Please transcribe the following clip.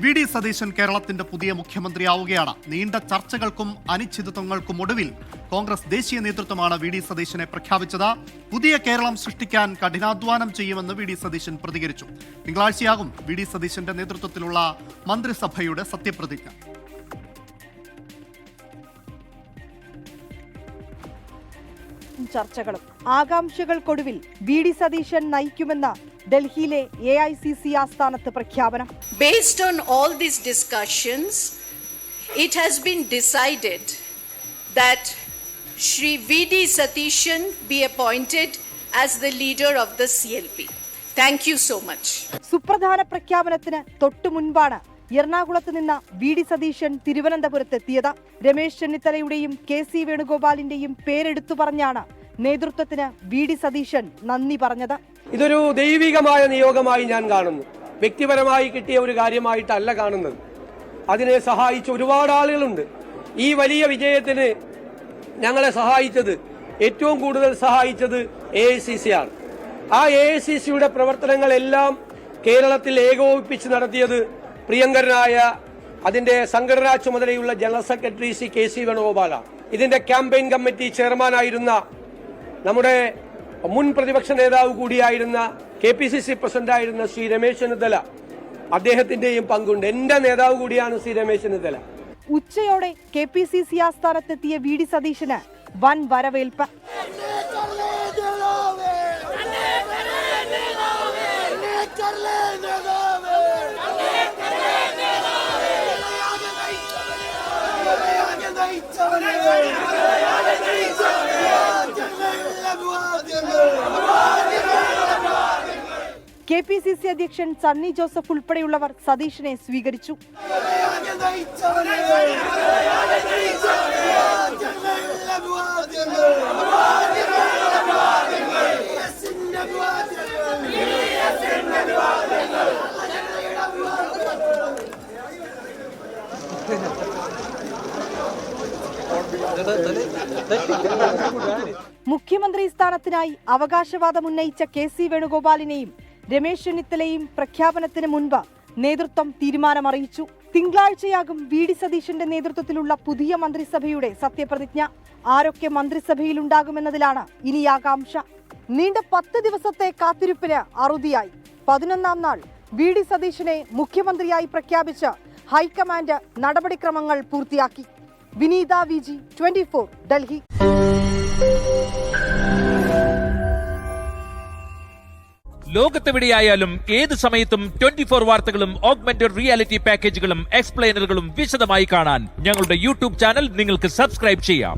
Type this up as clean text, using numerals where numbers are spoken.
VD. Satheesan കേരളത്തിന്റെ പുതിയ മുഖ്യമന്ത്രിയാവുകയാണ്. നീണ്ട ചർച്ചകൾക്കും അനിശ്ചിതത്വങ്ങൾക്കും ഒടുവിൽ കോൺഗ്രസ് ദേശീയ നേതൃത്വമാണ് വി.ഡി. സതീശനെ പ്രഖ്യാപിച്ചത്. പുതിയ കേരളം സൃഷ്ടിക്കാൻ കഠിനാധ്വാനം ചെയ്യുമെന്ന് വി.ഡി. സതീശൻ പ്രതികരിച്ചു. തിങ്കളാഴ്ചയാകും വി.ഡി. സതീശന്റെ നേതൃത്വത്തിലുള്ള മന്ത്രിസഭയുടെ സത്യപ്രതിജ്ഞ. ചർച്ചകളും ആകാംക്ഷകൾക്കൊടുവിൽ വി.ഡി. സതീശൻ നയിക്കുമെന്ന ഡൽഹിയിലെ AICC ആസ്ഥാനത്ത് പ്രഖ്യാപനം. Based on all these discussions, it has been decided that Shri V.D. Satishan be appointed as the leader of the CLP. Thank you so much. സുപ്രധാന പ്രഖ്യാപനത്തിന് തൊട്ടു മുൻപാണ് എറണാകുളത്ത് നിന്ന് വി.ഡി. സതീശൻ തിരുവനന്തപുരത്തെത്തിയത്. രമേശ് ചെന്നിത്തലയുടെയും KC വേണുഗോപാലിന്റെയും പേരെടുത്തു പറഞ്ഞാണ് നേതൃത്വത്തിന് വി.ഡി. സതീശൻ നന്ദി പറഞ്ഞത്. ഇതൊരു ദൈവികമായ നിയോഗമായി ഞാൻ കാണുന്നു. വ്യക്തിപരമായി കിട്ടിയ ഒരു കാര്യമായിട്ടല്ല കാണുന്നത്. അതിനെ സഹായിച്ച ഒരുപാട് ആളുകളുണ്ട്. ഈ വലിയ വിജയത്തിന് ഞങ്ങളെ സഹായിച്ചത്, ഏറ്റവും കൂടുതൽ സഹായിച്ചത് AICC ആണ്. ആ AICCയുടെ പ്രവർത്തനങ്ങളെല്ലാം കേരളത്തിൽ ഏകോപിപ്പിച്ച് നടത്തിയത് പ്രിയങ്കരനായ അതിന്റെ സംഘടനാ ചുമതലയുള്ള ജനറൽ സെക്രട്ടറി ശ്രീ KC വേണുഗോപാലാണ്. ഇതിന്റെ ക്യാമ്പയിൻ കമ്മിറ്റി ചെയർമാനായിരുന്ന നമ്മുടെ മുൻ പ്രതിപക്ഷ നേതാവ് കൂടിയായിരുന്ന KPCC പ്രസിഡന്റായിരുന്ന ശ്രീ രമേശ് ചെന്നിത്തല, അദ്ദേഹത്തിന്റെയും പങ്കുണ്ട്. എന്റെ നേതാവ് കൂടിയാണ് ശ്രീ രമേശ് ചെന്നിത്തല. ഉച്ചയോടെ KPCC ആസ്ഥാനത്തെത്തിയ വി.ഡി. സതീശന് വൻ വരവേൽപ്പ്. KPCC അധ്യക്ഷൻ സണ്ണി ജോസഫ് ഉൾപ്പെടെയുള്ളവർ സതീശനെ സ്വീകരിച്ചു. മുഖ്യമന്ത്രി സ്ഥാനത്തിനായി അവകാശവാദം ഉന്നയിച്ച KC വേണുഗോപാലിനെയും രമേശ് ചെന്നിത്തലയും പ്രഖ്യാപനത്തിന് മുൻപ് നേതൃത്വം തീരുമാനമറിയിച്ചു. തിങ്കളാഴ്ചയാകും വി.ഡി. സതീശന്റെ നേതൃത്വത്തിലുള്ള പുതിയ മന്ത്രിസഭയുടെ സത്യപ്രതിജ്ഞ. ആരൊക്കെ മന്ത്രിസഭയിലുണ്ടാകുമെന്നതിലാണ് ഇനി ആകാംക്ഷ. നീണ്ട 10 ദിവസത്തെ കാത്തിരിപ്പിന് അറുതിയായി. 11ാം നാൾ വി.ഡി. സതീശനെ മുഖ്യമന്ത്രിയായി പ്രഖ്യാപിച്ച് ഹൈക്കമാൻഡ് നടപടിക്രമങ്ങൾ പൂർത്തിയാക്കി. വിനീത VG 24 ഡൽഹി. ലോകത്തെവിടെയായാലും ഏത് സമയത്തും 24 വാർത്തകളും ഓഗ്മെന്റഡ് റിയാലിറ്റി പാക്കേജുകളും എക്സ്പ്ലെയിനറുകളും വിശദമായി കാണാൻ ഞങ്ങളുടെ YouTube ചാനൽ നിങ്ങൾക്ക് സബ്സ്ക്രൈബ് ചെയ്യാം.